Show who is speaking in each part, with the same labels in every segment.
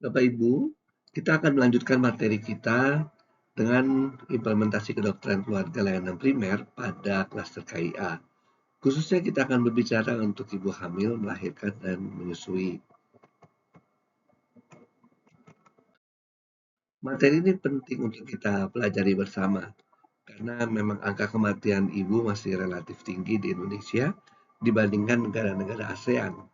Speaker 1: Bapak Ibu, kita akan melanjutkan materi kita dengan implementasi kedokteran keluarga layanan primer pada klaster KIA. Khususnya kita akan berbicara untuk ibu hamil, melahirkan, dan menyusui. Materi ini penting untuk kita pelajari bersama, karena memang angka kematian ibu masih relatif tinggi di Indonesia dibandingkan negara-negara ASEAN.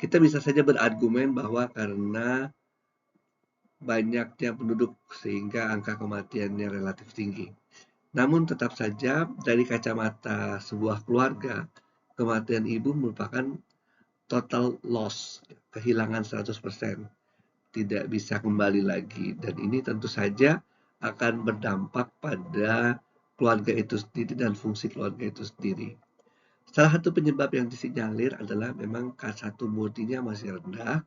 Speaker 1: Kita bisa saja berargumen bahwa karena banyaknya penduduk sehingga angka kematiannya relatif tinggi. Namun tetap saja dari kacamata sebuah keluarga, kematian ibu merupakan total loss, kehilangan 100%, tidak bisa kembali lagi. Dan ini tentu saja akan berdampak pada keluarga itu sendiri dan fungsi keluarga itu sendiri. Salah satu penyebab yang disinyalir adalah memang K1 multinya masih rendah,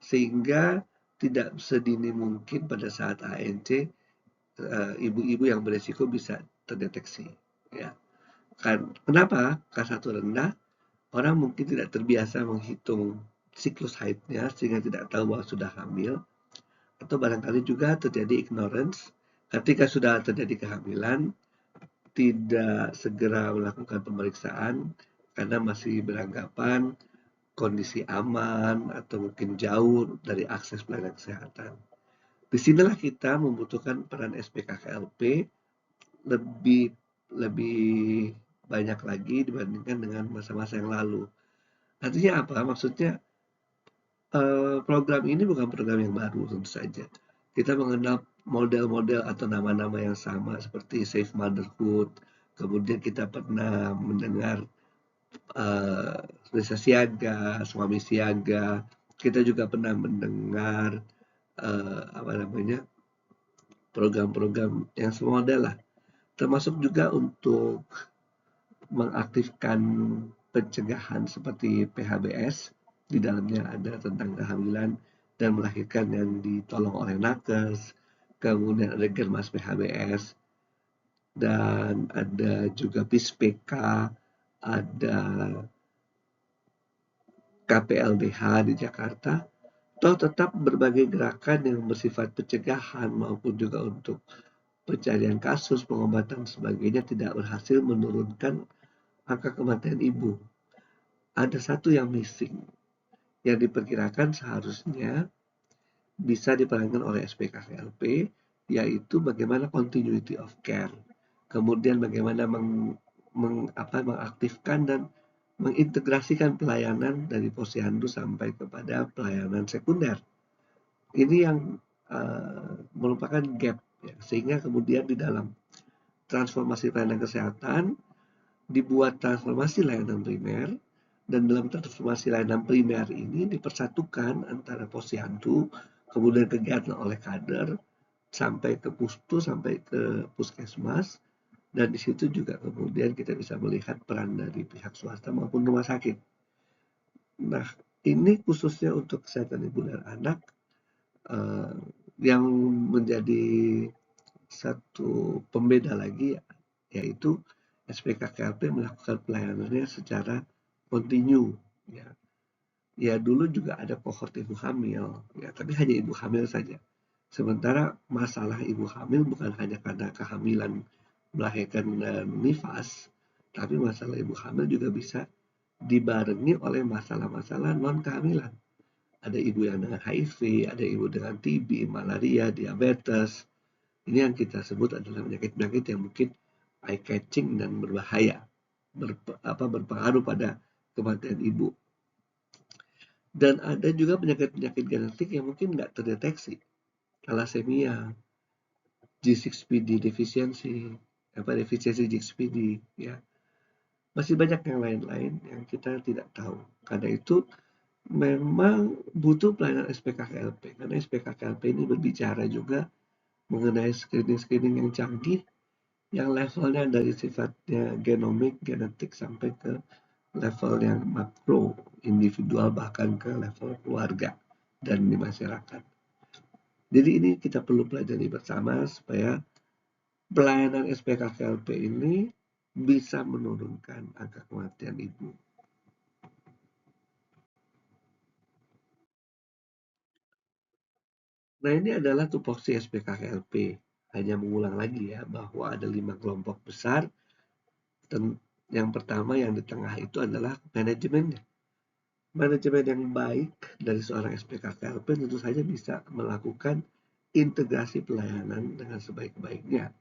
Speaker 1: sehingga tidak sedini mungkin pada saat ANC ibu-ibu yang beresiko bisa terdeteksi. Ya. Kenapa K1 rendah? Orang mungkin tidak terbiasa menghitung siklus haidnya sehingga tidak tahu bahwa sudah hamil, atau barangkali juga terjadi ignorance ketika sudah terjadi kehamilan, tidak segera melakukan pemeriksaan karena masih beranggapan kondisi aman atau mungkin jauh dari akses pelayanan kesehatan. Disinilah kita membutuhkan peran SPKKLP lebih lebih banyak lagi dibandingkan dengan masa-masa yang lalu. Artinya apa? Maksudnya program ini bukan program yang baru tentu saja. Kita mengenal model-model atau nama-nama yang sama seperti Safe Motherhood. Kemudian kita pernah mendengar desa siaga, suami siaga. Kita juga pernah mendengar apa namanya program-program yang semodel lah. Termasuk juga untuk mengaktifkan pencegahan seperti PHBS, di dalamnya ada tentang kehamilan dan melahirkan yang ditolong oleh nakes, kemudian ada Germas PHBS, dan ada juga PISPK, ada KPLBH di Jakarta. Toh tetap berbagai gerakan yang bersifat pencegahan maupun juga untuk pencarian kasus, pengobatan, sebagainya tidak berhasil menurunkan angka kematian ibu. Ada satu yang missing, yang diperkirakan seharusnya bisa diperankan oleh SPKKLP, yaitu bagaimana continuity of care. Kemudian bagaimana mengaktifkan dan mengintegrasikan pelayanan dari posyandu sampai kepada pelayanan sekunder. Ini yang merupakan gap, ya. Sehingga kemudian di dalam transformasi pelayanan kesehatan dibuat transformasi layanan primer, dan dalam transformasi layanan primer ini dipersatukan antara posyandu, kemudian kegiatan oleh kader, sampai ke pustu, sampai ke puskesmas, dan di situ juga kemudian kita bisa melihat peran dari pihak swasta maupun rumah sakit. Nah, ini khususnya untuk kesehatan ibu dan anak yang menjadi satu pembeda lagi, yaitu SPKKLP melakukan pelayanannya secara kontinu. Ya. Ya dulu juga ada kohort ibu hamil, ya tapi hanya ibu hamil saja. Sementara masalah ibu hamil bukan hanya karena kehamilan, melahirkan dan nifas, tapi masalah ibu hamil juga bisa dibarengi oleh masalah-masalah non kehamilan. Ada ibu yang dengan HIV, ada ibu dengan TB, malaria, diabetes. Ini yang kita sebut adalah penyakit-penyakit yang mungkin eye catching dan berbahaya, berpengaruh pada kematian ibu. Dan ada juga penyakit-penyakit genetik yang mungkin nggak terdeteksi, thalassemia, G6PD defisiensi, defisiensi G6PD, ya. Masih banyak yang lain-lain yang kita tidak tahu. Karena itu memang butuh pelayanan SPKKLP, karena SPKKLP ini berbicara juga mengenai screening-screening yang canggih, yang levelnya dari sifatnya genomik, genetik, sampai ke level yang makro, individual, bahkan ke level keluarga dan di masyarakat. Jadi ini kita perlu pelajari bersama supaya pelayanan SPKKLP ini bisa menurunkan angka kematian ibu. Nah, ini adalah tupoksi SPKKLP. Hanya mengulang lagi ya, bahwa ada 5 kelompok besar. Yang pertama yang di tengah itu adalah manajemennya. Manajemen yang baik dari seorang SPKKLP tentu saja bisa melakukan integrasi pelayanan dengan sebaik-baiknya.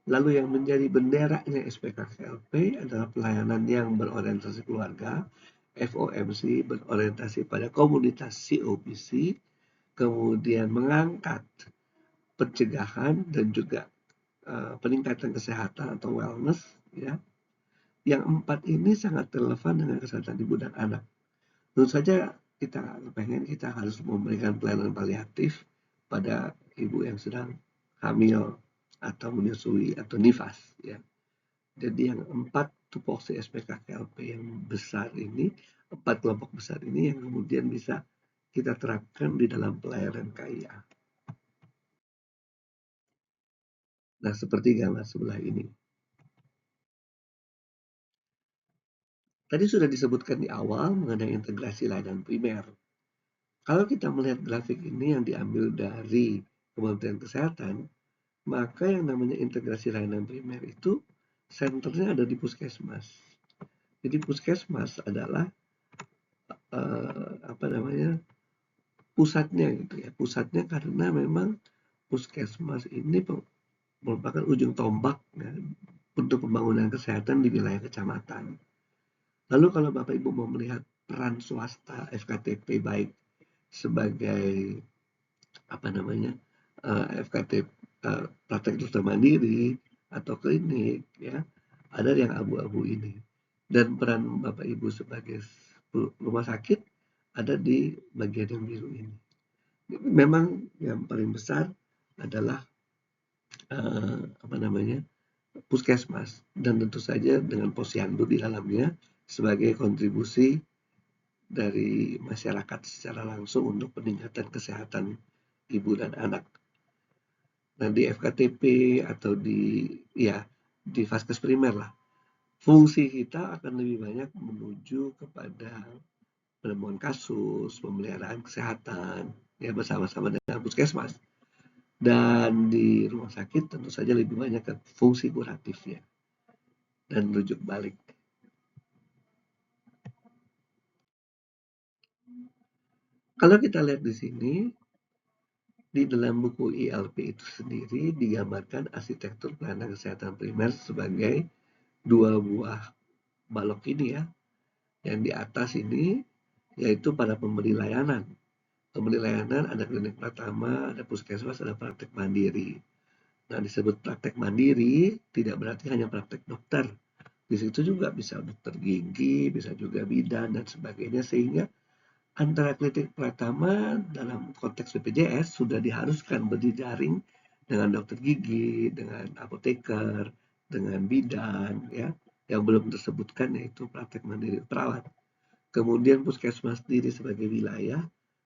Speaker 1: Lalu yang menjadi benderanya SPKKLP adalah pelayanan yang berorientasi keluarga, FOMC, berorientasi pada komunitas COPC, kemudian mengangkat pencegahan dan juga peningkatan kesehatan atau wellness, ya. Yang 4 ini sangat relevan dengan kesehatan ibu dan anak. Tentu saja kita harus memberikan pelayanan paliatif pada ibu yang sedang hamil atau menyusui atau nifas, ya. Jadi yang 4 tupoksi SPKKLP yang besar ini, 4 kelompok besar ini yang kemudian bisa kita terapkan di dalam pelayanan KIA. Nah, seperti gambar sebelah ini. Tadi sudah disebutkan di awal mengenai integrasi layanan primer. Kalau kita melihat grafik ini yang diambil dari Kementerian Kesehatan, maka yang namanya integrasi layanan primer itu senternya ada di puskesmas. Jadi puskesmas adalah pusatnya gitu ya. Pusatnya karena memang puskesmas ini merupakan ujung tombak ya, untuk pembangunan kesehatan di wilayah kecamatan. Lalu kalau Bapak Ibu mau melihat peran swasta FKTP baik sebagai FKTP praktek dokter mandiri atau klinik, ya, ada yang abu-abu ini. Dan peran Bapak Ibu sebagai rumah sakit ada di bagian yang biru ini. Memang yang paling besar adalah puskesmas, dan tentu saja dengan posyandu di dalamnya sebagai kontribusi dari masyarakat secara langsung untuk peningkatan kesehatan ibu dan anak. Nah, di FKTP atau di vaskes primer lah, fungsi kita akan lebih banyak menuju kepada penemuan kasus, pemeliharaan kesehatan, ya, bersama-sama dengan puskesmas. Dan di rumah sakit tentu saja lebih banyak ke fungsi kuratifnya dan rujuk balik. Kalau kita lihat di sini, di dalam buku ILP itu sendiri digambarkan arsitektur pelayanan kesehatan primer sebagai 2 buah balok ini ya. Yang di atas ini yaitu para pemberi layanan. Pemberi layanan ada klinik pertama, ada puskesmas, ada praktek mandiri. Nah, disebut praktek mandiri tidak berarti hanya praktek dokter. Di situ juga bisa dokter gigi, bisa juga bidan dan sebagainya, sehingga antara klinik pertama dalam konteks BPJS sudah diharuskan berjejaring dengan dokter gigi, dengan apoteker, dengan bidan, ya, yang belum tersebutkan yaitu praktek mandiri perawat. Kemudian puskesmas sendiri sebagai wilayah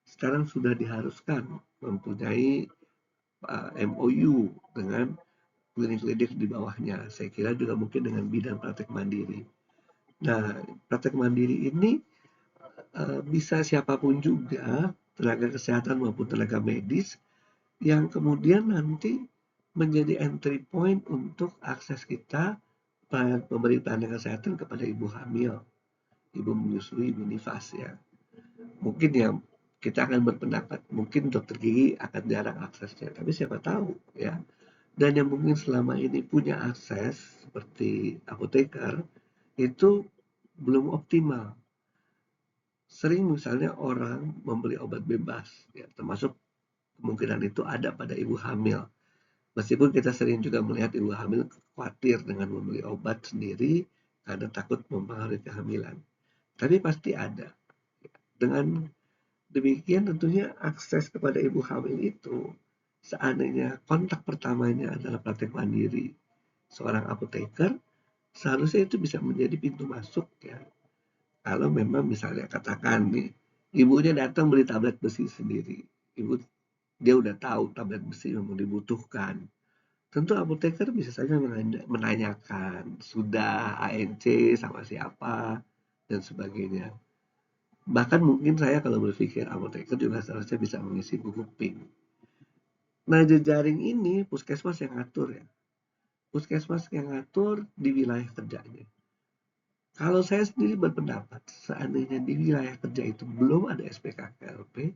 Speaker 1: sekarang sudah diharuskan mempunyai MOU dengan klinik-klinik di bawahnya. Saya kira juga mungkin dengan bidan praktek mandiri. Nah, praktek mandiri ini bisa siapapun juga, tenaga kesehatan maupun tenaga medis, yang kemudian nanti menjadi entry point untuk akses kita pemberi pelayanan kesehatan kepada ibu hamil, ibu menyusui, ibu nifas, ya. Mungkin ya kita akan berpendapat mungkin dokter gigi akan jarang aksesnya, tapi siapa tahu, ya. Dan yang mungkin selama ini punya akses seperti apoteker itu belum optimal. Sering misalnya orang membeli obat bebas, ya, termasuk kemungkinan itu ada pada ibu hamil. Meskipun kita sering juga melihat ibu hamil khawatir dengan membeli obat sendiri karena takut mempengaruhi kehamilan. Tapi pasti ada. Dengan demikian tentunya akses kepada ibu hamil itu, seandainya kontak pertamanya adalah praktek mandiri seorang apoteker, seharusnya itu bisa menjadi pintu masuk, ya. Kalau memang misalnya katakan nih, ibunya datang beli tablet besi sendiri, dia udah tahu tablet besi memang dibutuhkan. Tentu apoteker bisa saja menanyakan sudah ANC sama siapa dan sebagainya. Bahkan mungkin saya kalau berpikir apoteker juga seharusnya bisa mengisi buku PIN. Nah, jejaring ini puskesmas yang ngatur ya. Puskesmas yang ngatur di wilayah kerjanya. Kalau saya sendiri berpendapat, seandainya di wilayah kerja itu belum ada SPKKLP,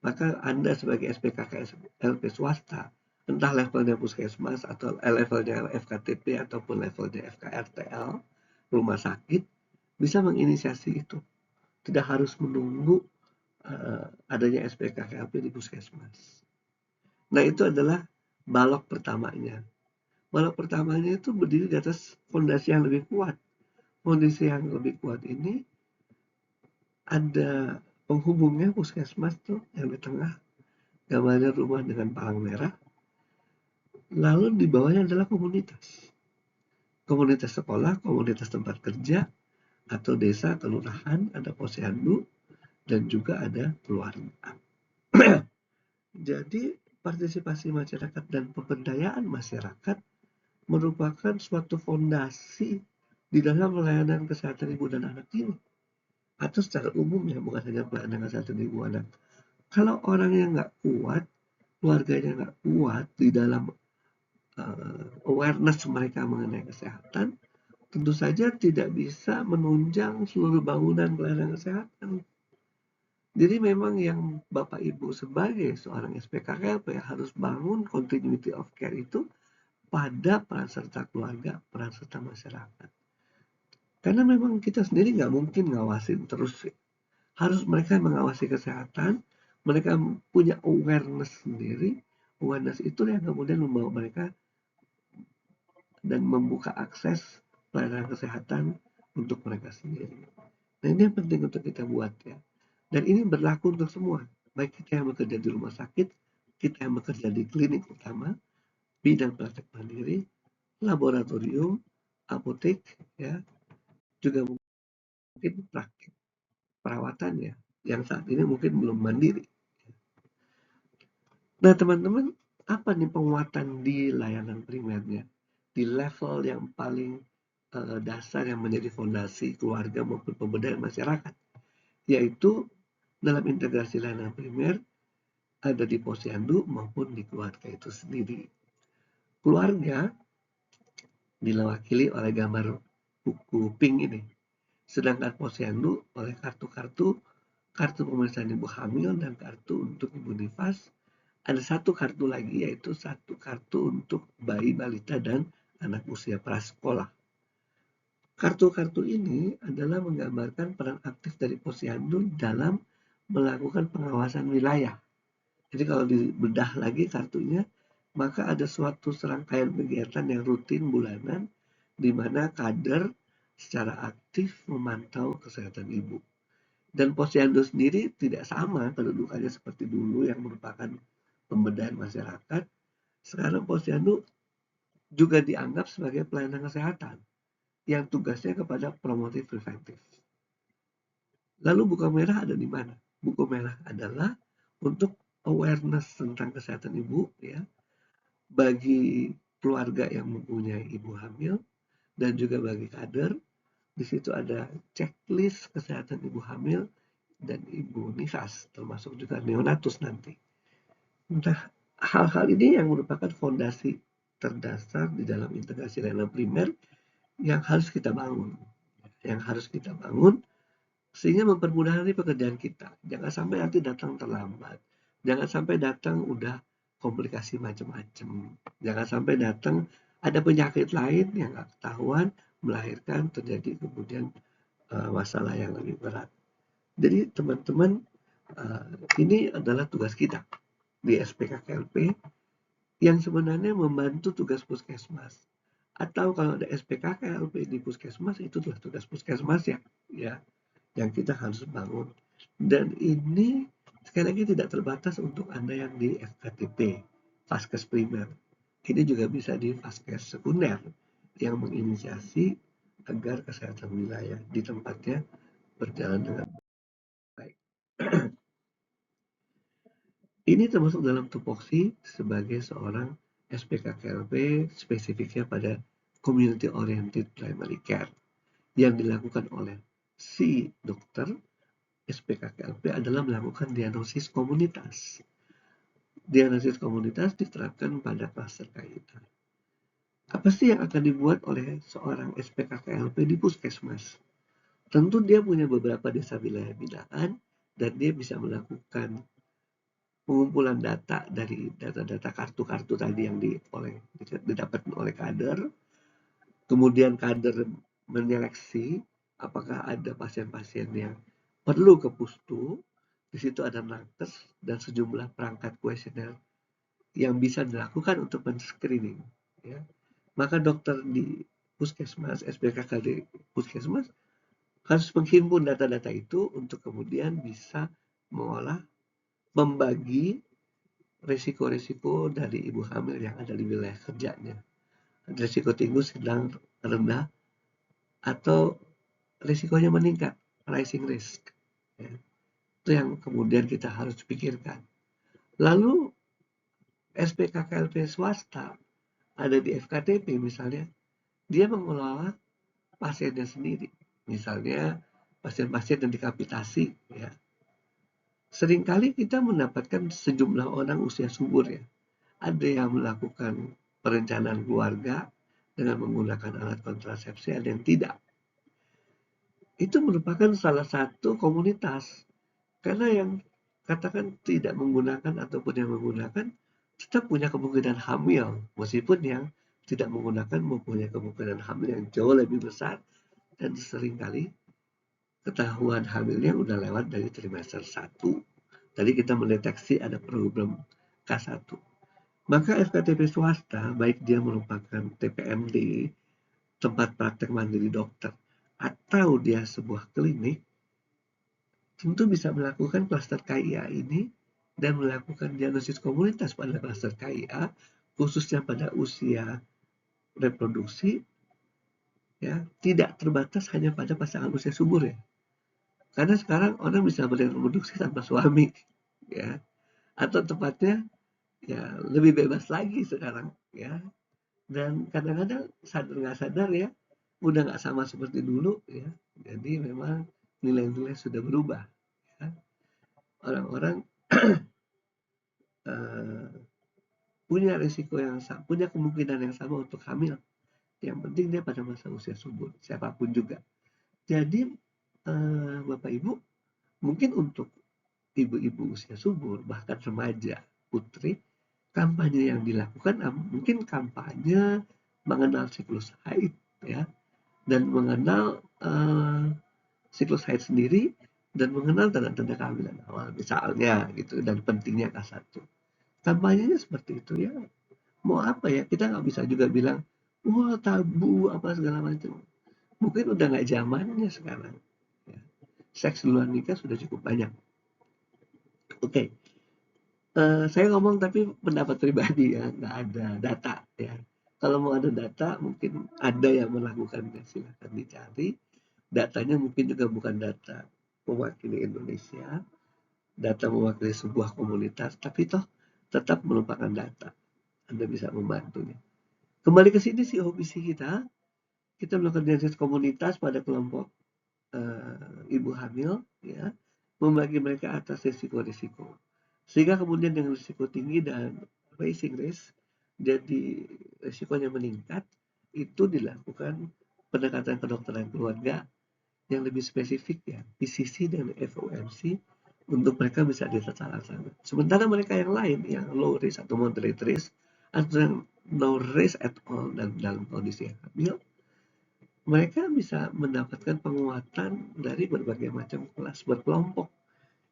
Speaker 1: maka Anda sebagai SPKKLP swasta, entah levelnya puskesmas atau levelnya FKTP ataupun levelnya FKRTL, rumah sakit, bisa menginisiasi itu. Tidak harus menunggu adanya SPKKLP di puskesmas. Nah, itu adalah balok pertamanya. Balok pertamanya itu berdiri di atas fondasi yang lebih kuat. Fondasi yang lebih kuat ini ada penghubungnya puskesmas tuh yang di tengah, gambarnya rumah dengan palang merah. Lalu di bawahnya adalah komunitas. Komunitas sekolah, komunitas tempat kerja, atau desa, kelurahan, ada posyandu, dan juga ada keluarga. Jadi partisipasi masyarakat dan pemberdayaan masyarakat merupakan suatu fondasi di dalam pelayanan kesehatan ibu dan anak ini. Atau secara umum ya, bukan hanya pelayanan kesehatan ibu anak. Kalau orang yang nggak kuat, keluarganya nggak kuat di dalam awareness mereka mengenai kesehatan, tentu saja tidak bisa menunjang seluruh bangunan pelayanan kesehatan. Jadi memang yang Bapak Ibu sebagai seorang SPKKLP harus bangun continuity of care itu pada peran serta keluarga, peran serta masyarakat. Karena memang kita sendiri nggak mungkin ngawasin terus. Harus mereka mengawasi kesehatan, mereka punya awareness sendiri. Awareness itu yang kemudian membawa mereka dan membuka akses pelayanan kesehatan untuk mereka sendiri. Nah, ini yang penting untuk kita buat ya. Dan ini berlaku untuk semua. Baik kita yang bekerja di rumah sakit, kita yang bekerja di klinik utama, bidang praktek mandiri, laboratorium, apotek, ya, juga mungkin praktek perawatan ya, yang saat ini mungkin belum mandiri. Nah, teman-teman, apa nih penguatan di layanan primernya? Di level yang paling dasar yang menjadi fondasi keluarga maupun pemberdayaan masyarakat, yaitu dalam integrasi layanan primer ada di posyandu maupun di keluarga itu sendiri. Keluarga diwakili oleh gambar buku pink ini, sedangkan posyandu oleh kartu pemeriksaan ibu hamil dan kartu untuk ibu nifas. Ada satu kartu lagi, yaitu satu kartu untuk bayi, balita, dan anak usia prasekolah. Kartu-kartu ini adalah menggambarkan peran aktif dari posyandu dalam melakukan pengawasan wilayah. Jadi kalau dibedah lagi kartunya, maka ada suatu serangkaian kegiatan yang rutin bulanan, di mana kader secara aktif memantau kesehatan ibu. Dan posyandu sendiri tidak sama kedudukannya seperti dulu yang merupakan pemberdayaan masyarakat. Sekarang posyandu juga dianggap sebagai pelayanan kesehatan yang tugasnya kepada promotif preventif. Lalu buku merah ada di mana? Buku merah adalah untuk awareness tentang kesehatan ibu ya, bagi keluarga yang mempunyai ibu hamil dan juga bagi kader. Di situ ada checklist kesehatan ibu hamil dan ibu nifas, termasuk juga neonatus nanti. Nah, hal-hal ini yang merupakan fondasi terdasar di dalam integrasi layanan primer yang harus kita bangun. Yang harus kita bangun sehingga mempermudah nanti pekerjaan kita. Jangan sampai nanti datang terlambat. Jangan sampai datang udah komplikasi macam-macam. Jangan sampai datang ada penyakit lain yang nggak ketahuan, melahirkan terjadi kemudian masalah yang lebih berat. Jadi teman-teman, ini adalah tugas kita di SPKKLP yang sebenarnya membantu tugas puskesmas. Atau kalau ada SPKKLP di puskesmas, itu adalah tugas puskesmas ya yang kita harus bangun. Dan ini sekali lagi tidak terbatas untuk Anda yang di FKTP, Vaskes primer. Ini juga bisa di Vaskes sekunder yang menginisiasi agar kesehatan wilayah di tempatnya berjalan dengan baik. Ini termasuk dalam tupoksi sebagai seorang SPKKLP spesifiknya pada Community Oriented Primary Care yang dilakukan oleh si dokter. SPKKLP adalah melakukan diagnosis komunitas. diagnosis komunitas diterapkan pada klaster KIA. Apa sih yang akan dibuat oleh seorang SPKKLP di puskesmas? Tentu dia punya beberapa desa wilayah binaan dan dia bisa melakukan pengumpulan data dari data-data kartu-kartu tadi yang didapatkan oleh kader. Kemudian kader menyeleksi apakah ada pasien-pasien yang perlu ke pustu. Di situ ada nakes dan sejumlah perangkat kuesioner yang bisa dilakukan untuk men-screening. Ya. Maka dokter di puskesmas, SPKK di puskesmas harus menghimpun data-data itu untuk kemudian bisa mengolah, membagi risiko-risiko dari ibu hamil yang ada di wilayah kerjanya. Risiko tinggi, sedang, rendah, atau risikonya meningkat, rising risk. Ya. Itu yang kemudian kita harus pikirkan. Lalu SPKKLP swasta ada di FKTP misalnya, dia mengelola pasiennya sendiri. Misalnya pasien-pasien yang dikapitasi, ya. Seringkali kita mendapatkan sejumlah orang usia subur ya. Ada yang melakukan perencanaan keluarga dengan menggunakan alat kontrasepsi, ada yang tidak. Itu merupakan salah satu komunitas. Karena yang katakan tidak menggunakan ataupun yang menggunakan tetap punya kemungkinan hamil, meskipun yang tidak menggunakan mempunyai kemungkinan hamil yang jauh lebih besar dan seringkali ketahuan hamilnya udah lewat dari trimester 1. Tadi kita mendeteksi ada program K1. Maka FKTP swasta, baik dia merupakan TPMD, tempat praktek mandiri dokter, atau dia sebuah klinik, tentu bisa melakukan klaster KIA ini dan melakukan diagnosis komunitas pada klaster KIA, khususnya pada usia reproduksi, ya, tidak terbatas hanya pada pasangan usia subur ya. Karena sekarang orang bisa bereproduksi tanpa suami, ya, atau tepatnya ya lebih bebas lagi sekarang, ya. Dan kadang-kadang sadar nggak sadar ya, udah nggak sama seperti dulu ya. Jadi memang nilai-nilai sudah berubah. Ya. Orang-orang punya risiko yang sama, punya kemungkinan yang sama untuk hamil. Yang penting dia pada masa usia subur, siapapun juga. Jadi Bapak Ibu, mungkin untuk ibu-ibu usia subur, bahkan remaja, putri, kampanye yang dilakukan mungkin kampanye mengenal siklus haid ya, dan mengenal siklus haid sendiri dan mengenal tanda-tanda kehamilan awal misalnya gitu, dan pentingnya K1. Kampanyenya seperti itu ya. Mau apa ya, kita nggak bisa juga bilang wah tabu apa segala macam. Mungkin udah nggak zamannya sekarang ya. Seks di luar nikah sudah cukup banyak. Oke. Saya ngomong tapi pendapat pribadi ya, nggak ada data ya. Kalau mau ada data mungkin ada yang melakukannya, silahkan dicari. Datanya mungkin juga bukan data mewakili Indonesia, data mewakili sebuah komunitas, tapi toh tetap merupakan data. Anda bisa membantunya. Kembali ke sini sih OPC kita melakukan diagnosis komunitas pada kelompok ibu hamil, ya, membagi mereka atas risiko-risiko. Sehingga kemudian dengan risiko tinggi dan rising risk, jadi risikonya meningkat, itu dilakukan pendekatan kedokteran keluarga yang lebih spesifik ya, PCC dan FOMC, untuk mereka bisa ditata laksana. Sementara mereka yang lain, yang low risk atau moderate risk, atau yang no risk at all dan dalam kondisi yang hamil, mereka bisa mendapatkan penguatan dari berbagai macam kelas berkelompok,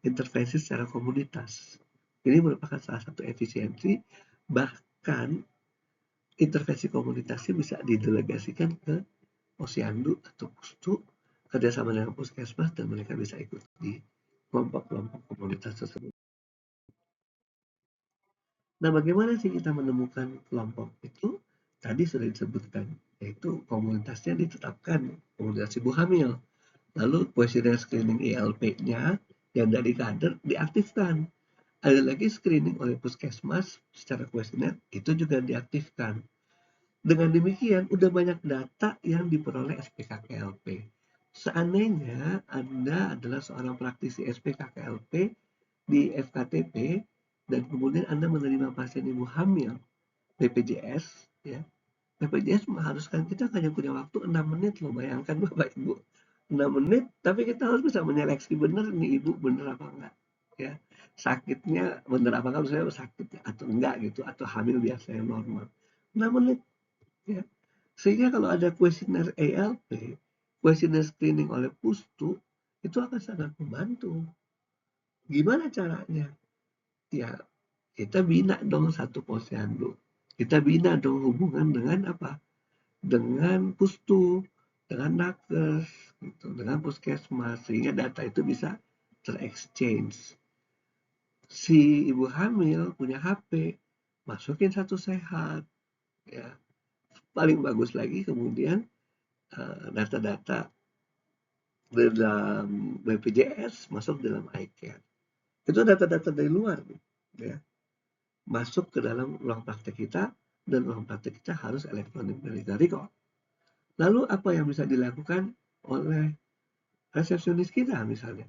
Speaker 1: intervensi secara komunitas. Ini merupakan salah satu efisiensi, bahkan intervensi komunitasnya bisa didelegasikan ke posyandu atau pustu kerjasama dengan puskesmas dan mereka bisa ikut di kelompok-kelompok komunitas tersebut. Nah, bagaimana sih kita menemukan kelompok itu? Tadi sudah disebutkan, yaitu komunitasnya ditetapkan, komunitas ibu hamil. Lalu kuesioner screening ILP-nya yang dari kader diaktifkan. Ada lagi screening oleh puskesmas secara kuesioner, itu juga diaktifkan. Dengan demikian, udah banyak data yang diperoleh SPKKLP. Seandainya Anda adalah seorang praktisi SPKKLP di FKTP, dan kemudian Anda menerima pasien ibu hamil BPJS, ya, BPJS mengharuskan kita hanya punya waktu 6 menit loh, bayangkan Bapak Ibu. 6 menit, tapi kita harus bisa menyeleksi benar nih ibu benar apa enggak. Ya, sakitnya benar apa enggak, misalnya sakit atau enggak gitu, atau hamil biasa yang normal. 6 menit, ya. Sehingga kalau ada kuesioner ALP, kuesioner screening oleh Pustu, itu akan sangat membantu. Gimana caranya? Ya, kita bina dong satu posyandu. Kita bina dong hubungan dengan apa? Dengan Pustu, dengan Nakes, gitu, dengan Puskesmas, sehingga data itu bisa terexchange. Si ibu hamil punya HP, masukin satu sehat, ya. Paling bagus lagi kemudian data-data dalam BPJS masuk dalam iCare. Itu data-data dari luar, ya, masuk ke dalam ruang praktek kita, dan ruang praktek kita harus electronic medical record. Lalu apa yang bisa dilakukan oleh resepsionis kita misalnya?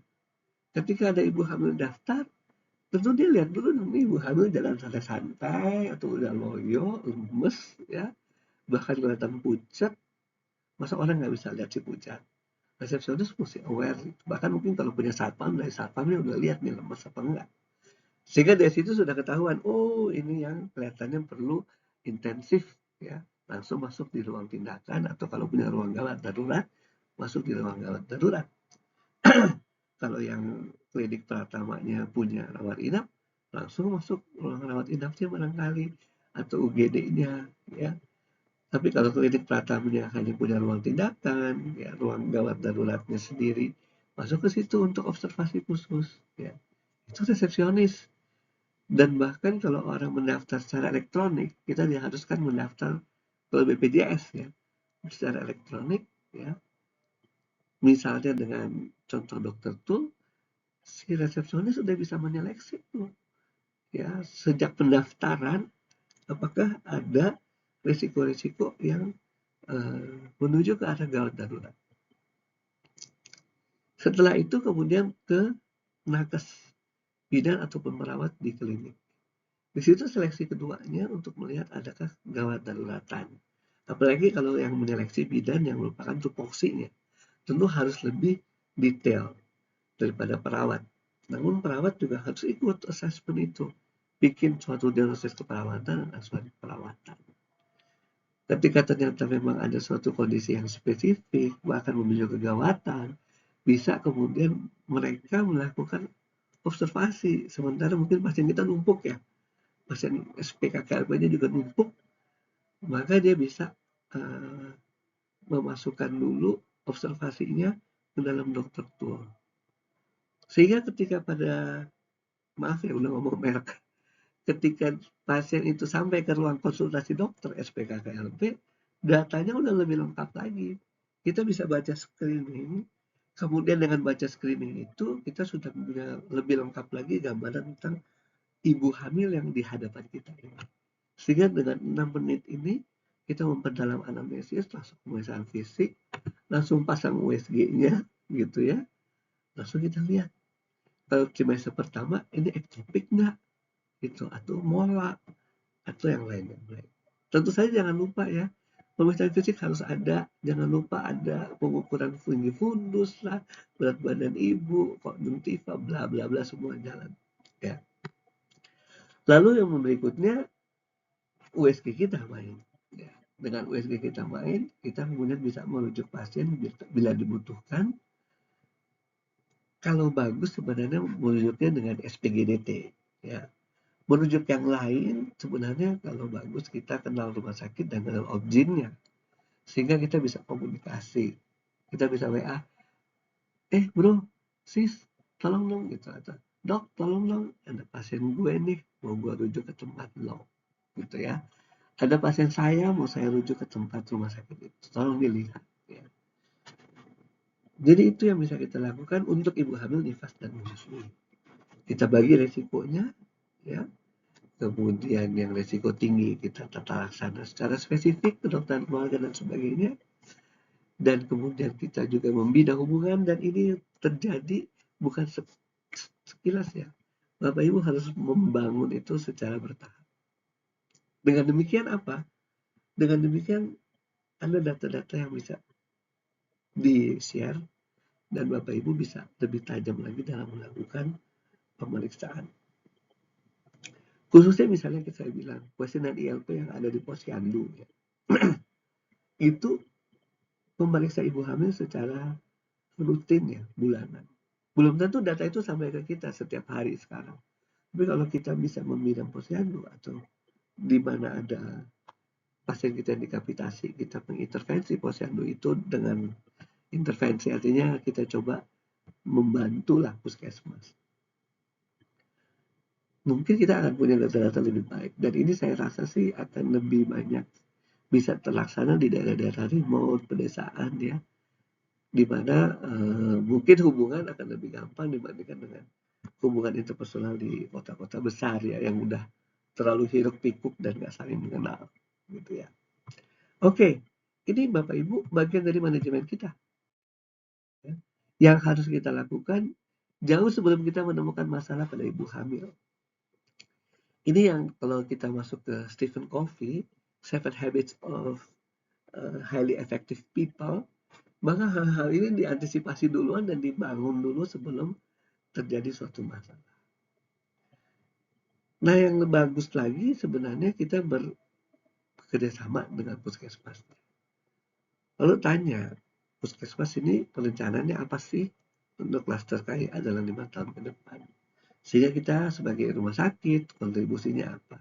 Speaker 1: Ketika ada ibu hamil daftar, tentu dia lihat dulu dong, ibu hamil jalan santai-santai atau udah loyo, lemes, ya, bahkan kelihatan pucat. Masa orang nggak bisa lihat si pucat? Resepsionis mesti aware, bahkan mungkin kalau punya satpam, dari satpamnya udah lihat nih lemes apa enggak. Sehingga dari situ sudah ketahuan, oh ini yang kelihatannya perlu intensif, ya, langsung masuk di ruang tindakan, atau kalau punya ruang gawat darurat, masuk di ruang gawat darurat. Kalau yang klinik Pratamanya punya rawat inap, langsung masuk ruang rawat inapnya barangkali, atau UGD-nya, ya. Tapi kalau klinik Pratamanya hanya punya ruang tindakan, ya, ruang gawat daruratnya sendiri, masuk ke situ untuk observasi khusus, ya. Itu resepsionis. Dan bahkan kalau orang mendaftar secara elektronik, kita diharuskan mendaftar ke BPJS, ya, secara elektronik, ya. Misalnya dengan contoh dokter Tul, si resepsionis sudah bisa menyeleksi tuh, ya, sejak pendaftaran apakah ada risiko-risiko yang menuju ke arah gawat darurat. Setelah itu kemudian ke nakes bidan ataupun perawat di klinik. Di situ seleksi keduanya untuk melihat adakah gawat daruratan. Apalagi kalau yang menyeleksi bidan yang merupakan tupoksinya, tentu harus lebih detail daripada perawat. Namun perawat juga harus ikut assessment itu, bikin suatu diagnosis keperawatan dan asuhan perawatan. Ketika ternyata memang ada suatu kondisi yang spesifik, bahkan menuju kegawatan, bisa kemudian mereka melakukan observasi, sementara mungkin pasien kita numpuk, ya, pasien SPKKLP-nya juga numpuk, maka dia bisa memasukkan dulu observasinya ke dalam dokter tool. Sehingga ketika maaf ya udah ngomong merek, ketika pasien itu sampai ke ruang konsultasi dokter SPKKLP, datanya udah lebih lengkap lagi. Kita bisa baca screening, kemudian dengan baca screening itu kita sudah punya lebih lengkap lagi gambaran tentang ibu hamil yang di hadapan kita ini. Sehingga dengan 6 menit ini kita memperdalam anamnesis, langsung pemeriksaan fisik, langsung pasang USG-nya gitu, ya. Langsung kita lihat kalau trimester pertama ini ektopik nggak, gitu, atau mola, atau yang lainnya. Tentu saja jangan lupa, ya, pemeriksaan fisik harus ada. Jangan lupa ada pengukuran tinggi fundus lah, berat badan ibu, kognitiva, bla bla bla, semua jalan, ya. Lalu yang berikutnya USG kita main, ya. Dengan USG kita main, kita kemudian bisa merujuk pasien bila dibutuhkan. Kalau bagus sebenarnya merujuknya dengan SPGDT, ya. Merujuk yang lain sebenarnya kalau bagus kita kenal rumah sakit dan kenal objinnya, sehingga kita bisa komunikasi, kita bisa WA, bro, sis, tolong dong, gitu, atau dok, tolong dong, ada pasien gue nih, mau gue rujuk ke tempat lo, gitu, ya. Ada pasien saya mau saya rujuk ke tempat rumah sakit itu, tolong dilihat, ya. Jadi itu yang bisa kita lakukan untuk ibu hamil, nifas, dan menyusui. Kita bagi resikonya, ya. Kemudian yang resiko tinggi kita tata laksana secara spesifik, kedokteran keluarga dan sebagainya. Dan kemudian kita juga membina hubungan, dan ini terjadi bukan sekilas, ya. Bapak Ibu harus membangun itu secara bertahap. Dengan demikian apa? Dengan demikian ada data-data yang bisa di-share dan Bapak Ibu bisa lebih tajam lagi dalam melakukan pemeriksaan. Khususnya misalnya saya bilang, kuesioner ILP yang ada di posyandu, ya. Itu memeriksa ibu hamil secara rutin ya, bulanan. Belum tentu data itu sampai ke kita setiap hari sekarang. Tapi kalau kita bisa membidang posyandu atau di mana ada pasien kita yang dikapitasi, kita mengintervensi posyandu itu dengan intervensi, artinya kita coba membantulah puskesmas. Mungkin kita akan punya data-data lebih baik. Dan ini saya rasa sih akan lebih banyak bisa terlaksana di daerah-daerah remote, pedesaan ya, di mana mungkin hubungan akan lebih gampang dibandingkan dengan hubungan interpersonal di kota-kota besar ya, yang udah terlalu hiruk pikuk dan nggak saling mengenal gitu ya. Oke, ini Bapak Ibu bagian dari manajemen kita ya, yang harus kita lakukan jauh sebelum kita menemukan masalah pada ibu hamil. Ini yang kalau kita masuk ke Stephen Covey, Seven Habits of Highly Effective People, maka hal-hal ini diantisipasi duluan dan dibangun dulu sebelum terjadi suatu masalah. Nah, yang bagus lagi sebenarnya kita bekerjasama dengan puskesmas. Lalu tanya, puskesmas ini perencanaannya apa sih untuk klaster KIA dalam 5 tahun ke depan? Sehingga kita sebagai rumah sakit, kontribusinya apa?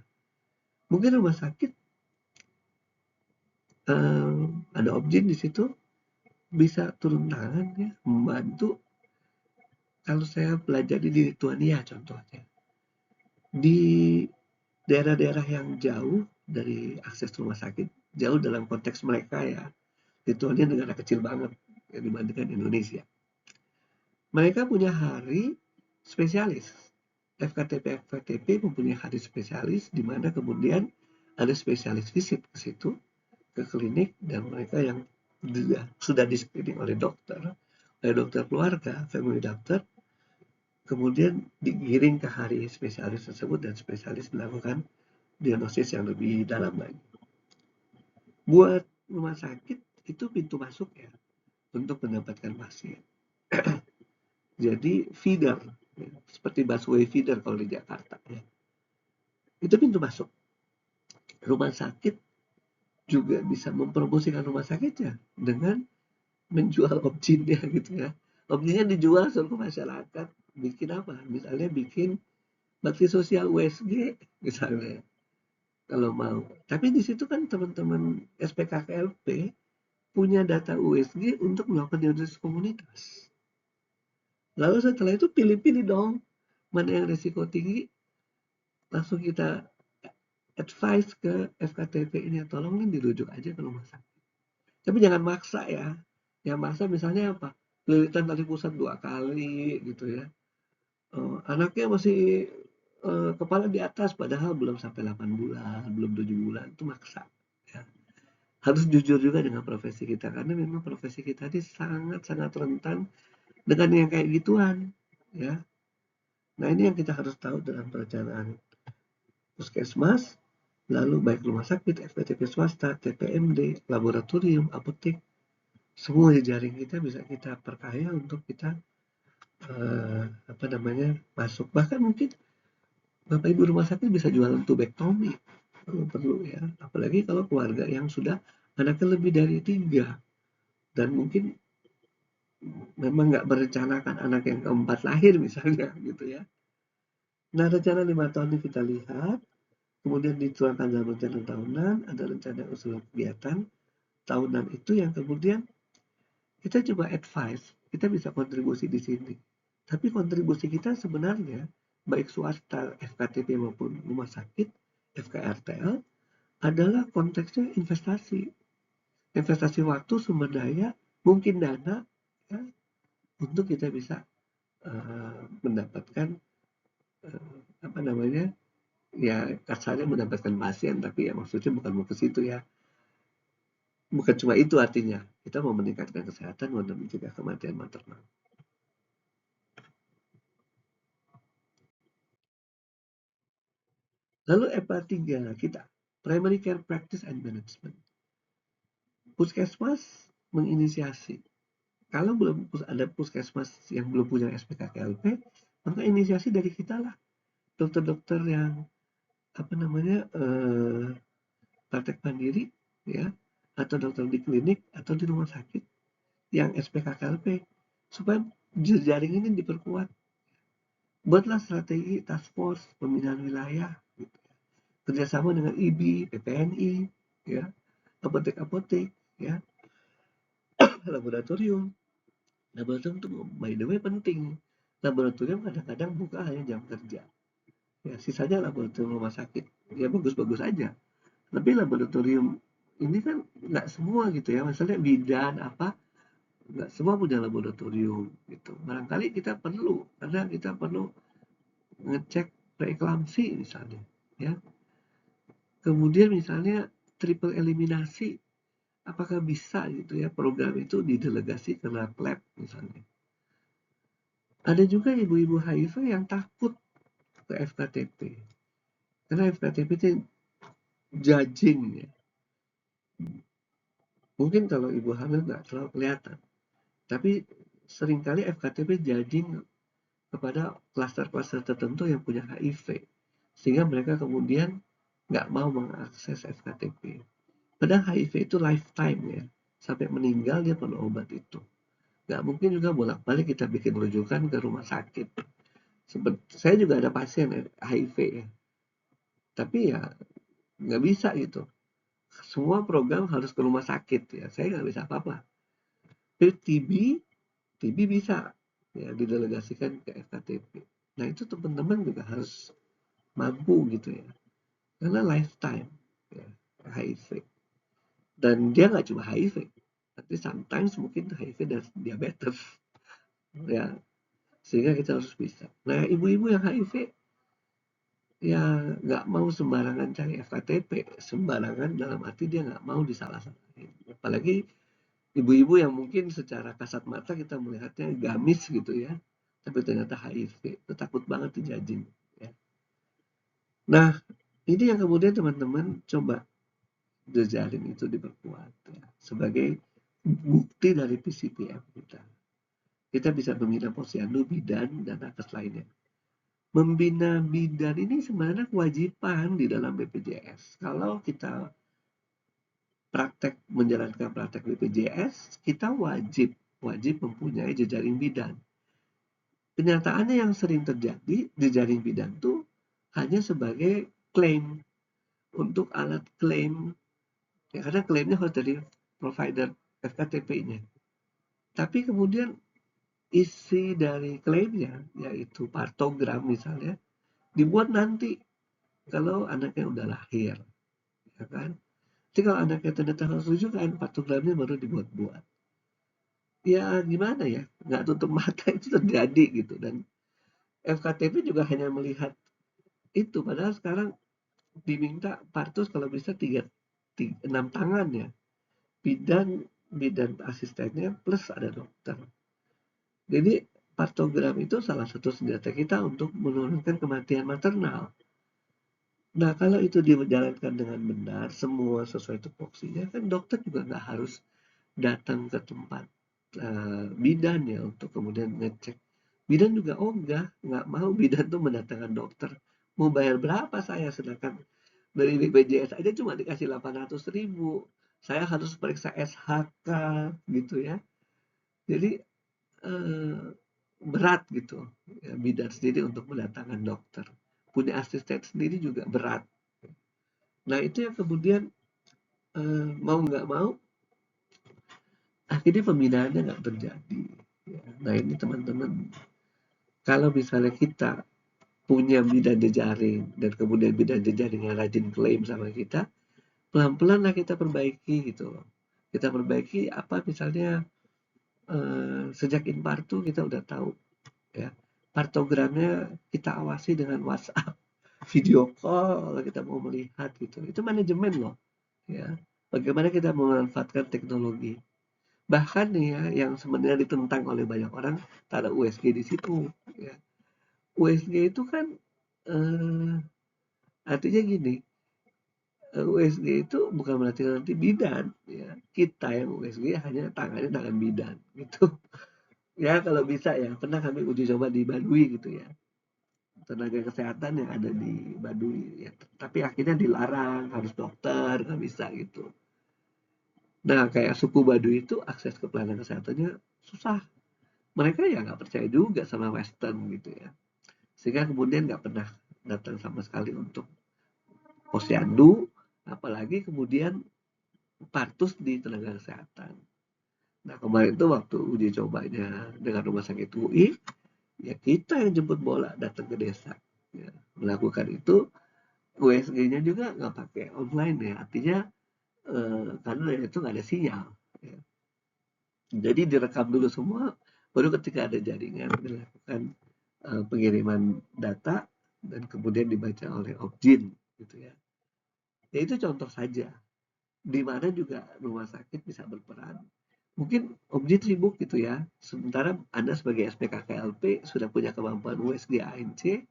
Speaker 1: Mungkin rumah sakit ada objin di situ, bisa turun tangan ya, membantu. Kalau saya belajar di Lituania contohnya, di daerah-daerah yang jauh dari akses rumah sakit, jauh dalam konteks mereka ya, Lituania negara kecil banget ya, dibandingkan Indonesia. Mereka punya hari spesialis. FKTP mempunyai hari spesialis di mana kemudian ada spesialis visit ke situ, ke klinik, dan mereka yang sudah di-screening oleh dokter keluarga, family doctor, kemudian digiring ke hari spesialis tersebut dan spesialis melakukan diagnosis yang lebih dalam lagi. Buat rumah sakit itu pintu masuk ya untuk mendapatkan pasien. Jadi feeder, ya, seperti busway feeder kalau di Jakarta ya. Itu pintu masuk. Rumah sakit juga bisa mempromosikan rumah sakitnya dengan menjual objinnya gitu ya. Objinnya dijual seluruh masyarakat. Bikin apa? Misalnya bikin bakti sosial USG misalnya kalau mau. Tapi di situ kan teman-teman SPKKLP punya data USG untuk melakukan diagnosis komunitas. Lalu setelah itu pilih-pilih dong mana yang risiko tinggi, langsung kita advice ke FKTP ini, tolong nih dirujuk aja ke rumah sakit. Tapi jangan maksa ya. Yang maksa misalnya apa? Lilitan tali pusat 2 kali gitu ya. Anaknya masih kepala di atas padahal belum sampai 8 bulan, belum 7 bulan, itu maksa ya. Harus jujur juga dengan profesi kita karena memang profesi kita ini sangat-sangat rentan dengan yang kayak gituan ya. Nah, ini yang kita harus tahu dalam perencanaan puskesmas, lalu baik rumah sakit, FPTP swasta, TPMD, laboratorium, apotek, semua jejaring kita bisa kita perkaya untuk kita masuk. Bahkan mungkin Bapak Ibu rumah sakit bisa jualan tubektomi kalau perlu ya. Apalagi kalau keluarga yang sudah anaknya lebih dari 3 dan mungkin memang nggak merencanakan anak yang keempat lahir misalnya gitu ya. Nah, rencana 5 tahun ini kita lihat, kemudian dituangkan dalam rencana tahunan, ada rencana usulan kegiatan tahunan itu yang kemudian kita coba advice, kita bisa kontribusi di sini. Tapi kontribusi kita sebenarnya baik swasta, FKTP maupun rumah sakit, FKRTL adalah konteksnya investasi. Investasi waktu, sumber daya, mungkin dana ya, untuk kita bisa mendapatkan ya kasarnya mendapatkan pasien, tapi ya maksudnya bukan mau ke situ ya. Bukan cuma itu artinya. Kita mau meningkatkan kesehatan, mau mencegah kematian maternal. Lalu FA3 kita, Primary Care Practice and Management. Puskesmas menginisiasi. Kalau belum ada puskesmas yang belum punya SPKKLP, maka inisiasi dari kita lah. Dokter-dokter yang praktek mandiri, ya, atau dokter di klinik atau di rumah sakit yang SPKKLP, supaya jejaring ini diperkuat. Buatlah strategi task force pembinaan wilayah, gitu. Kerjasama dengan IBI, PPNI, ya, apotek-apotek, ya, laboratorium. Laboratorium itu by the way penting. Laboratorium kadang-kadang buka hanya jam kerja. Ya, sisanya laboratorium rumah sakit. Ya bagus-bagus aja. Tapi laboratorium ini kan nggak semua gitu ya. Misalnya bidan apa, nggak semua punya laboratorium gitu. Barangkali kita perlu, karena kita perlu ngecek preeklamsi misalnya. Ya. Kemudian misalnya triple eliminasi, apakah bisa gitu ya program itu didelegasi ke lab-lab misalnya. Ada juga ibu-ibu HIV yang takut ke FKTP. Karena FKTP itu judging ya. Mungkin kalau ibu hamil nggak terlalu kelihatan. Tapi seringkali FKTP judging kepada klaster-klaster tertentu yang punya HIV. Sehingga mereka kemudian nggak mau mengakses FKTP. Padahal HIV itu lifetime ya. Sampai meninggal dia perlu obat itu. Nggak mungkin juga bolak-balik kita bikin rujukan ke rumah sakit. Saya juga ada pasien HIV ya. Tapi ya nggak bisa gitu. Semua program harus ke rumah sakit ya. Saya nggak bisa apa-apa. Tapi TB bisa ya didelegasikan ke FKTP. Nah itu teman-teman juga harus mampu gitu ya. Karena lifetime ya, HIV. Dan dia nggak cuma HIV. Tapi sometimes mungkin HIV dan diabetes. Ya, sehingga kita harus bisa. Nah ibu-ibu yang HIV ya nggak mau sembarangan cari FKTP, sembarangan dalam arti dia nggak mau disalah-salahin. Apalagi ibu-ibu yang mungkin secara kasat mata kita melihatnya gamis gitu ya, tapi ternyata HIV, itu takut banget dijajing. Ya. Nah, ini yang kemudian teman-teman coba jejaring itu diperkuat ya, sebagai bukti dari PCPM kita. Kita bisa membina posyandu, bidan, dan nakes lainnya. Membina bidan ini sebenarnya kewajiban di dalam BPJS. Kalau kita menjalankan praktek BPJS, kita wajib mempunyai jejaring bidan. Kenyataannya yang sering terjadi, jejaring bidan itu hanya sebagai klaim, untuk alat klaim, ya karena klaimnya harus dari provider FKTP-nya. Tapi kemudian isi dari klaimnya, yaitu partogram misalnya, dibuat nanti kalau anaknya udah lahir, ya kan? Jadi kalau anaknya ternyata harus rujukan, partogramnya baru dibuat-buat. Ya gimana ya, nggak tutup mata itu terjadi gitu. Dan FKTP juga hanya melihat itu, padahal sekarang diminta partus kalau bisa 6 tangan ya. Bidan asistennya plus ada dokter. Jadi partogram itu salah satu senjata kita untuk menurunkan kematian maternal. Nah, kalau itu dijalankan dengan benar, semua sesuai tupoksinya, kan dokter juga nggak harus datang ke tempat bidan ya untuk kemudian ngecek. Bidan juga enggak, nggak mau bidan tuh mendatangkan dokter. Mau bayar berapa saya, sedangkan dari BPJS aja cuma dikasih 800.000. Saya harus periksa SHK gitu ya. Jadi berat gitu ya, bidan sendiri untuk mendatangkan dokter. Punya asisten sendiri juga berat. Nah itu yang kemudian mau nggak mau akhirnya pembinaannya nggak terjadi. Ya. Nah ini teman-teman, kalau misalnya kita punya bidan jejaring dan kemudian bidan jejaring yang rajin klaim sama kita, pelan-pelan lah kita perbaiki gitu. Kita perbaiki apa misalnya sejak infartu kita udah tahu ya. Partogramnya kita awasi dengan WhatsApp, video call kita mau melihat gitu. Itu manajemen loh ya. Bagaimana kita memanfaatkan teknologi. Bahkan nih ya, yang sebenarnya ditentang oleh banyak orang, tak ada USG di situ. Ya. USG itu kan Artinya gini, USG itu bukan berarti nanti bidan, ya. Kita yang USG hanya tangannya tangan bidan, gitu. Ya kalau bisa ya, pernah kami uji coba di Baduy gitu ya, tenaga kesehatan yang ada di Baduy ya, tapi akhirnya dilarang, harus dokter, nggak bisa gitu. Nah kayak suku Baduy itu akses ke pelayanan kesehatannya susah. Mereka ya nggak percaya juga sama Western gitu ya. Sehingga kemudian nggak pernah datang sama sekali untuk posyandu, apalagi kemudian partus di tenaga kesehatan. Nah kemarin itu waktu uji cobanya dengan rumah sakit UI, ya kita yang jemput bola datang ke desa. Ya, melakukan itu, USG-nya juga nggak pakai online ya, artinya karena itu nggak ada sinyal. Ya. Jadi direkam dulu semua, baru ketika ada jaringan dilakukan pengiriman data dan kemudian dibaca oleh Opjin gitu ya. Ya itu contoh saja, di mana juga rumah sakit bisa berperan. Mungkin Opjin sibuk gitu ya, sementara Anda sebagai SPKKLP sudah punya kemampuan USG ANC,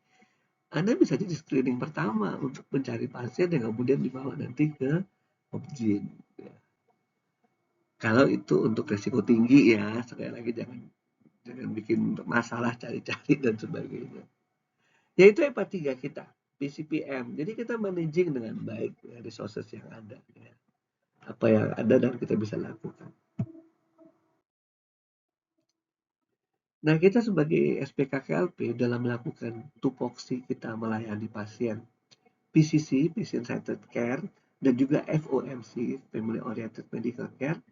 Speaker 1: Anda bisa jadi screening pertama untuk mencari pasien yang kemudian dibawa nanti ke Opjin. Ya. Kalau itu untuk resiko tinggi ya, sekali lagi jangan jangan bikin masalah cari-cari dan sebagainya. Ya itu EPA 3 kita, PCPM. Jadi kita managing dengan baik ya, resources yang ada. Ya. Apa yang ada dan kita bisa lakukan. Nah kita sebagai SPKKLP dalam melakukan tupoksi kita melayani pasien PCC, Patient Centered Care, dan juga FOMC, Family Oriented Medical Care,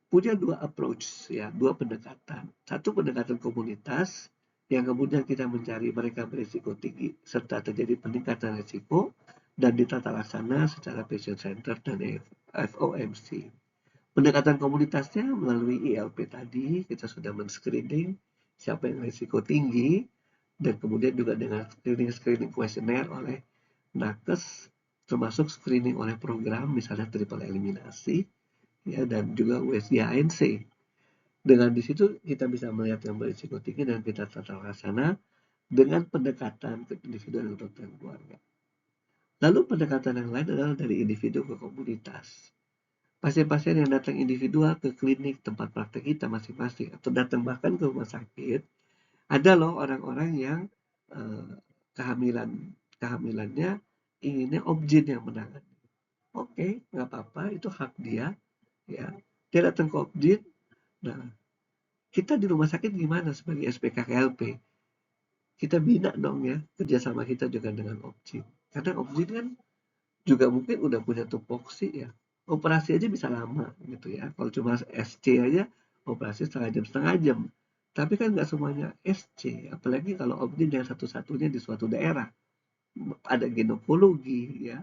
Speaker 1: punya dua approach, ya, dua pendekatan. Satu pendekatan komunitas, yang kemudian kita mencari mereka berisiko tinggi, serta terjadi peningkatan risiko, dan ditata laksana secara patient center dan FOMC. Pendekatan komunitasnya melalui ILP tadi, kita sudah men-screening siapa yang risiko tinggi, dan kemudian juga dengan screening kuesioner oleh nakes, termasuk screening oleh program, misalnya triple eliminasi, ya, dan juga USG ANC. Dengan di situ kita bisa melihat yang berisiko tinggi dan kita tata laksana dengan pendekatan ke individu dan dokter keluarga. Lalu pendekatan yang lain adalah dari individu ke komunitas. Pasien-pasien yang datang individual ke klinik tempat praktek kita masing-masing atau datang bahkan ke rumah sakit, ada loh orang-orang yang eh, kehamilan kehamilannya inginnya Opjin yang menangani. Oke, nggak apa-apa, itu hak dia. Ya, dia datang ke Opjin. Nah, kita di rumah sakit gimana sebagai SPKKLP? Kita bina dong ya kerjasama kita juga dengan Opjin. Karena Opjin kan juga mungkin udah punya tupoksi ya. Operasi aja bisa lama gitu ya. Kalau cuma SC aja operasi setengah jam. Tapi kan nggak semuanya SC, apalagi kalau Opjin yang satu-satunya di suatu daerah. Ada ginekologi ya,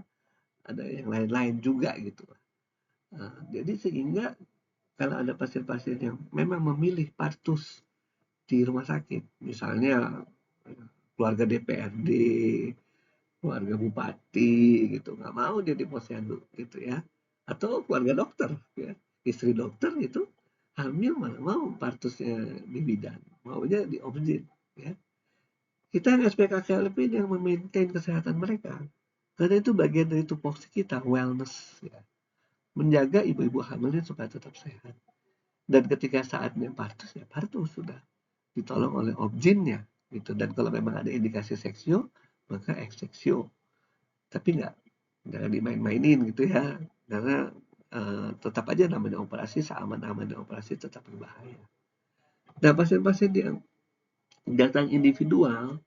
Speaker 1: ada yang lain-lain juga gitu. Nah, jadi sehingga kalau ada pasien-pasien yang memang memilih partus di rumah sakit, misalnya keluarga DPRD, keluarga bupati gitu, nggak mau dia di posyandu gitu ya, atau keluarga dokter ya, istri dokter itu hamil mana mau partusnya di bidan, maunya di Opjin ya. Kita yang SPKKLP yang memaintain kesehatan mereka, karena itu bagian dari tupoksi kita wellness ya, menjaga ibu-ibu hamilnya supaya tetap sehat. Dan ketika saatnya partus ya partus sudah ditolong oleh Opjinnya gitu. Dan kalau memang ada indikasi seksio maka ekseksio, tapi nggak jangan dimain-mainin gitu ya, karena tetap aja namanya operasi, seaman-amannya operasi tetap berbahaya. Nah pasien-pasien yang datang individual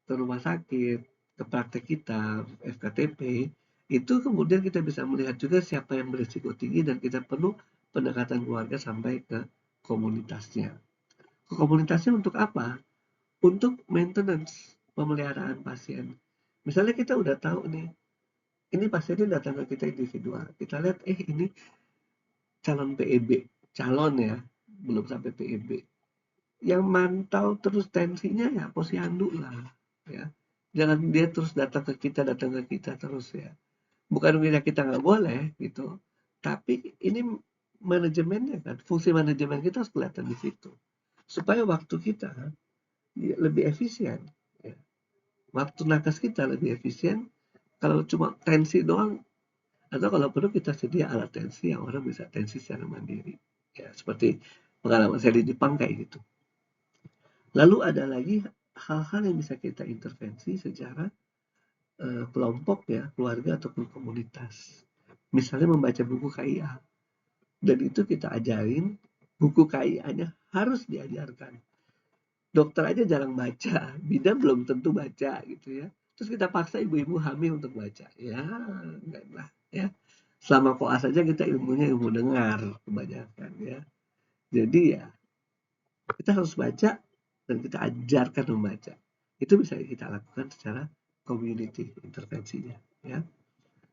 Speaker 1: ke rumah sakit, ke praktek kita, FKTP, itu kemudian kita bisa melihat juga siapa yang berisiko tinggi dan kita perlu pendekatan keluarga sampai ke komunitasnya. Komunitasnya untuk apa? Untuk maintenance, pemeliharaan pasien. Misalnya kita udah tahu nih, ini pasiennya datang ke kita individual. Kita lihat, ini calon PEB, calon ya, belum sampai PEB. Yang mantau terus tensinya ya posyandu lah, ya. Jangan dia terus datang ke kita terus ya. Bukan kita nggak boleh gitu, tapi ini manajemennya kan, fungsi manajemen kita harus kelihatan di situ. Supaya waktu kita lebih efisien, ya. Waktu nakes kita lebih efisien, Kalau cuma tensi doang, atau kalau perlu kita sedia alat tensi yang orang bisa tensi secara mandiri. Ya, seperti pengalaman saya di Jepang kayak gitu. Lalu ada lagi hal-hal yang bisa kita intervensi secara kelompok ya, keluarga ataupun komunitas. Misalnya membaca buku KIA. Dan itu kita ajarin, buku KIA-nya harus diajarkan. Dokter aja jarang baca, bidan belum tentu baca gitu ya. Terus kita paksa ibu-ibu hamil untuk baca. Ya, enggak lah ya. Selama koas saja kita ilmunya ilmu dengar kebanyakan ya. Jadi ya kita harus baca dan kita ajarkan membaca. Itu bisa kita lakukan secara community intervensinya ya.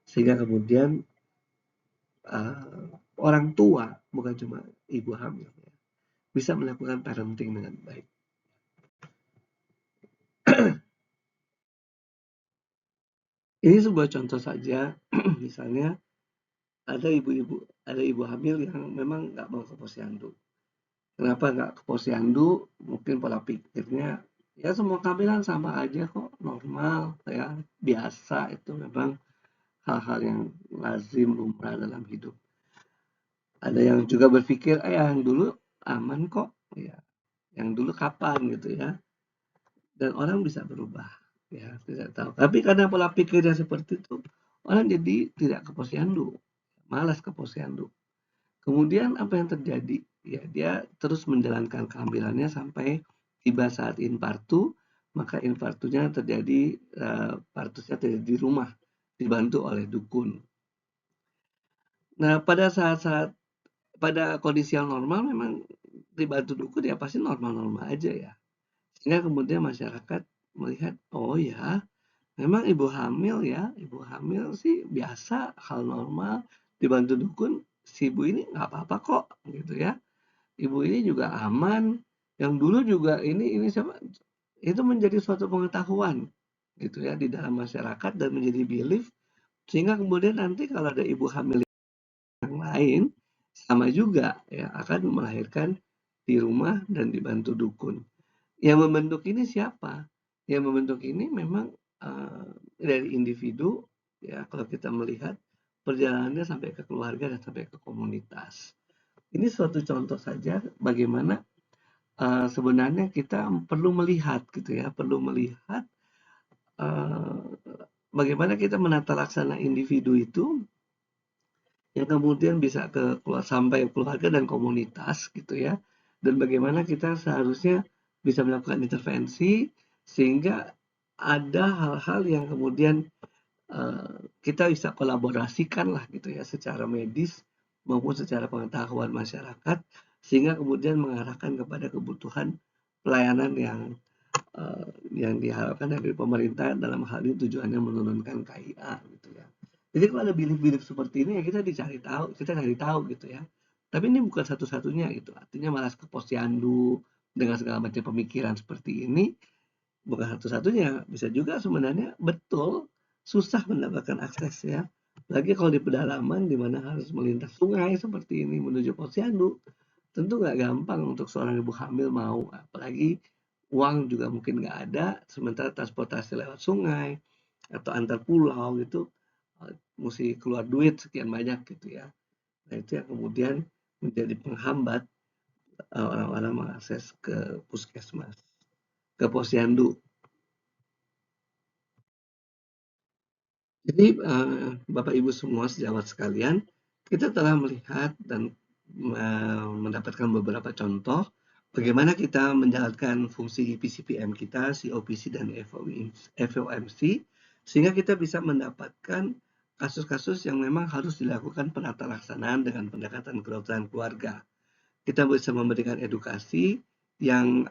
Speaker 1: Sehingga kemudian orang tua bukan cuma ibu hamil ya, bisa melakukan parenting dengan baik. Ini sebuah contoh saja, misalnya ada ibu hamil yang memang nggak mau ke posyandu. Kenapa nggak ke posyandu? Mungkin pola pikirnya ya semua kehamilan sama aja kok, normal ya, biasa. Itu memang hal-hal yang lazim lumrah dalam hidup. Ada yang juga berpikir, yang dulu aman kok, ya. Yang dulu kapan gitu ya. Dan orang bisa berubah, ya tidak tahu. Tapi karena pola pikirnya seperti itu, orang jadi tidak ke posyandu, malas ke posyandu. Kemudian apa yang terjadi? Ya, dia terus menjalankan kehamilannya sampai tiba saat infartu, maka infartunya terjadi, partusnya terjadi di rumah, dibantu oleh dukun. Nah, pada kondisi yang normal memang dibantu dukun ya pasti normal-normal aja ya. Sehingga kemudian masyarakat melihat, oh ya, memang ibu hamil sih biasa, hal normal, dibantu dukun, si ibu ini nggak apa-apa kok, gitu ya. Ibu ini juga aman, yang dulu juga ini siapa, itu menjadi suatu pengetahuan, gitu ya, di dalam masyarakat dan menjadi belief, sehingga kemudian nanti kalau ada ibu hamil yang lain, sama juga ya, akan melahirkan di rumah dan dibantu dukun. Yang membentuk ini siapa? Yang membentuk ini memang dari individu ya kalau kita melihat perjalanannya sampai ke keluarga dan sampai ke komunitas. Ini suatu contoh saja bagaimana sebenarnya kita perlu melihat gitu ya, perlu melihat uh, bagaimana kita menata laksana individu itu yang kemudian bisa sampai keluarga dan komunitas gitu ya. Dan bagaimana kita seharusnya bisa melakukan intervensi sehingga ada hal-hal yang kemudian kita bisa kolaborasikan lah gitu ya secara medis maupun secara pengetahuan masyarakat sehingga kemudian mengarahkan kepada kebutuhan pelayanan yang diharapkan dari pemerintah dalam hal ini tujuannya menurunkan KIA gitu ya. Jadi kalau ada bilik-bilik seperti ini ya kita cari tahu gitu ya. Tapi ini bukan satu-satunya gitu. Artinya malah ke posyandu dengan segala macam pemikiran seperti ini bukan satu-satunya. Bisa juga sebenarnya betul susah mendapatkan akses ya. Lagi kalau di pedalaman di mana harus melintas sungai seperti ini menuju posyandu, tentu nggak gampang untuk seorang ibu hamil mau, apalagi uang juga mungkin nggak ada, sementara transportasi lewat sungai atau antar pulau itu mesti keluar duit sekian banyak gitu ya. Nah itu yang kemudian menjadi penghambat orang-orang mengakses ke puskesmas, ke posyandu. Jadi Bapak Ibu semua sejawat sekalian, kita telah melihat dan mendapatkan beberapa contoh bagaimana kita menjalankan fungsi PCPM kita, COPC dan FOMC, sehingga kita bisa mendapatkan kasus-kasus yang memang harus dilakukan penata laksanaan dengan pendekatan kedokteran keluarga. Kita bisa memberikan edukasi yang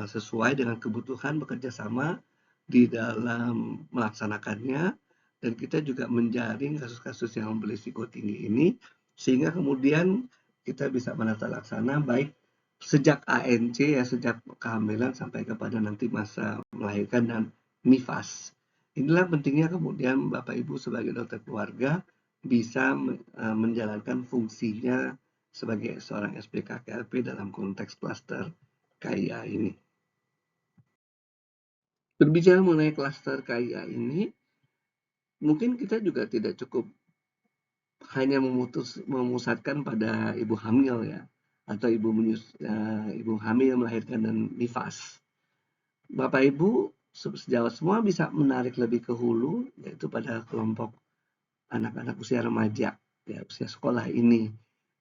Speaker 1: sesuai dengan kebutuhan bekerja sama di dalam melaksanakannya, dan kita juga menjaring kasus-kasus yang berisiko tinggi ini, sehingga kemudian kita bisa menata laksana baik sejak ANC ya, sejak kehamilan sampai kepada nanti masa melahirkan dan nifas. Inilah pentingnya kemudian Bapak Ibu sebagai dokter keluarga bisa menjalankan fungsinya sebagai seorang SPKKLP dalam konteks klaster KIA ini. Berbicara mengenai klaster KIA ini, mungkin kita juga tidak cukup hanya memusatkan pada ibu hamil ya, atau ibu hamil melahirkan dan nifas. Bapak Ibu sejauh semua bisa menarik lebih ke hulu, yaitu pada kelompok anak-anak usia remaja, ya usia sekolah ini.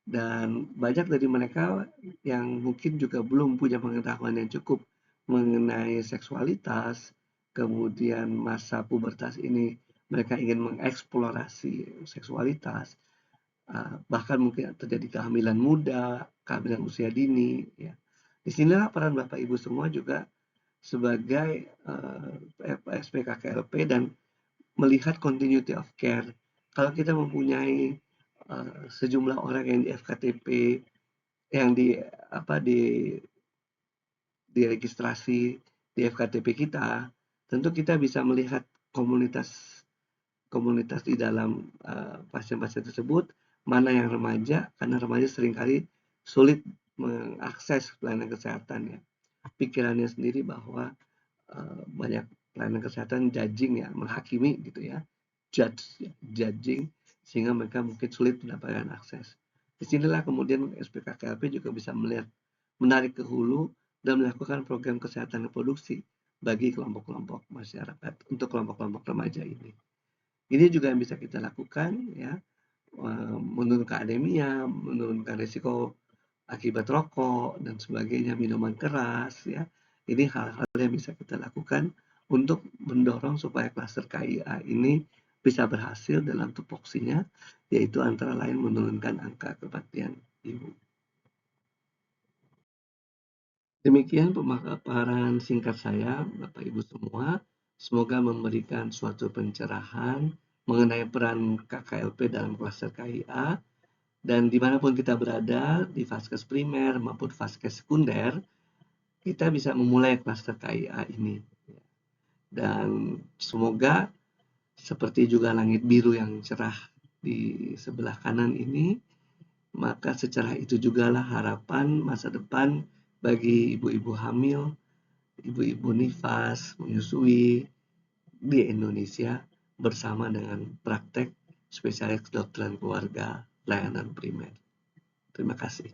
Speaker 1: Dan banyak dari mereka yang mungkin juga belum punya pengetahuan yang cukup mengenai seksualitas, kemudian masa pubertas ini mereka ingin mengeksplorasi seksualitas, bahkan mungkin terjadi kehamilan muda, kehamilan usia dini. Ya. Disinilah peran Bapak Ibu semua juga sebagai SPKKLP dan melihat continuity of care. Kalau kita mempunyai sejumlah orang yang di FKTP yang diregistrasi di FKTP kita, tentu kita bisa melihat komunitas komunitas di dalam pasien-pasien tersebut, mana yang remaja, karena remaja seringkali sulit mengakses pelayanan kesehatan ya. Pikirannya sendiri bahwa banyak pelayanan kesehatan judging ya, menghakimi gitu ya, judging, sehingga mereka mungkin sulit mendapatkan akses. Disinilah kemudian SPKKLP juga bisa melihat, menarik ke hulu dan melakukan program kesehatan reproduksi bagi kelompok-kelompok masyarakat untuk kelompok-kelompok remaja ini. Ini juga yang bisa kita lakukan ya, menurunkan anemia, menurunkan risiko akibat rokok dan sebagainya, minuman keras ya. Ini hal-hal yang bisa kita lakukan untuk mendorong supaya klaster KIA ini bisa berhasil dalam tupoksinya, yaitu antara lain menurunkan angka kematian ibu. Demikian pemaparan singkat saya, Bapak Ibu semua. Semoga memberikan suatu pencerahan mengenai peran KKLP dalam klaster KIA. Dan dimanapun kita berada, di vaskes primer maupun vaskes sekunder, kita bisa memulai klaster KIA ini. Dan semoga seperti juga langit biru yang cerah di sebelah kanan ini, maka secara itu jugalah harapan masa depan bagi ibu-ibu hamil, ibu-ibu nifas, menyusui di Indonesia bersama dengan praktek spesialis kedokteran keluarga layanan primer. Terima kasih.